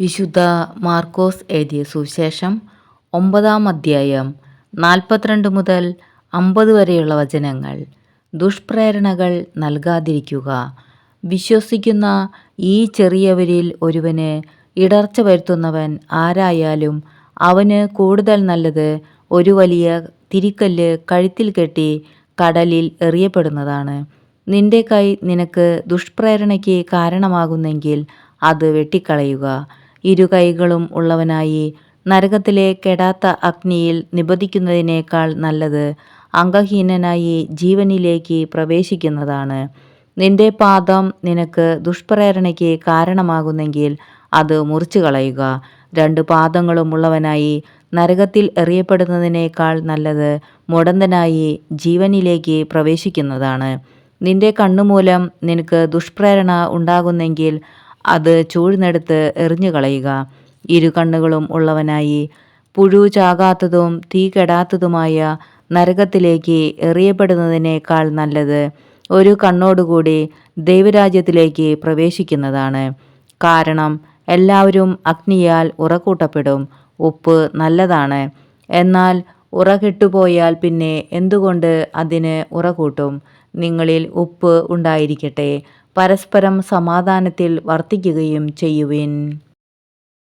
വിശുദ്ധ മാർക്കോസ് എഴുതിയ സുവിശേഷം 9-ാം അധ്യായം 42 മുതൽ 50 വരെയുള്ള വചനങ്ങൾ. ദുഷ്പ്രേരണകൾ നൽകാതിരിക്കുക. വിശ്വസിക്കുന്ന ഈ ചെറിയവരിൽ ഒരുവന് ഇടർച്ച വരുത്തുന്നവൻ ആരായാലും അവന് കൂടുതൽ നല്ലത് ഒരു വലിയ തിരിക്കല്ല് കഴുത്തിൽ കെട്ടി കടലിൽ എറിയപ്പെടുന്നതാണ്. നിന്റെ കൈ നിനക്ക് ദുഷ്പ്രേരണയ്ക്ക് കാരണമാകുന്നെങ്കിൽ അത് വെട്ടിക്കളയുക. ഇരു കൈകളും ഉള്ളവനായി നരകത്തിലെ കെടാത്ത അഗ്നിയിൽ നിബദിക്കുന്നതിനേക്കാൾ നല്ലത് അംഗഹീനനായി ജീവനിലേക്ക് പ്രവേശിക്കുന്നതാണ്. നിന്റെ പാദം നിനക്ക് ദുഷ്പ്രേരണയ്ക്ക് കാരണമാകുന്നെങ്കിൽ അത് മുറിച്ചു കളയുക. 2 പാദങ്ങളും ഉള്ളവനായി നരകത്തിൽ എറിയപ്പെടുന്നതിനേക്കാൾ നല്ലത് മുടന്തനായി ജീവനിലേക്ക് പ്രവേശിക്കുന്നതാണ്. നിന്റെ കണ്ണുമൂലം നിനക്ക് ദുഷ്പ്രേരണ ഉണ്ടാകുന്നെങ്കിൽ അത് ചൂഴ്ന്നെടുത്ത് എറിഞ്ഞുകളയുക. 2 കണ്ണുകളും ഉള്ളവനായി പുഴു ചാകാത്തതും തീ കെടാത്തതുമായ നരകത്തിലേക്ക് എറിയപ്പെടുന്നതിനേക്കാൾ നല്ലത് ഒരു കണ്ണോടുകൂടി ദൈവരാജ്യത്തിലേക്ക് പ്രവേശിക്കുന്നതാണ്. കാരണം എല്ലാവരും അഗ്നിയാൽ ഉറക്കൂട്ടപ്പെടും. ഉപ്പ് നല്ലതാണ്, എന്നാൽ ഉറകെട്ടുപോയാൽ പിന്നെ എന്തുകൊണ്ട് അതിന് ഉറകൂട്ടും? നിങ്ങളിൽ ഉപ്പ് ഉണ്ടായിരിക്കട്ടെ, പരസ്പരം സമാധാനത്തിൽ വർത്തിക്കുകയും ചെയ്യുവിൻ.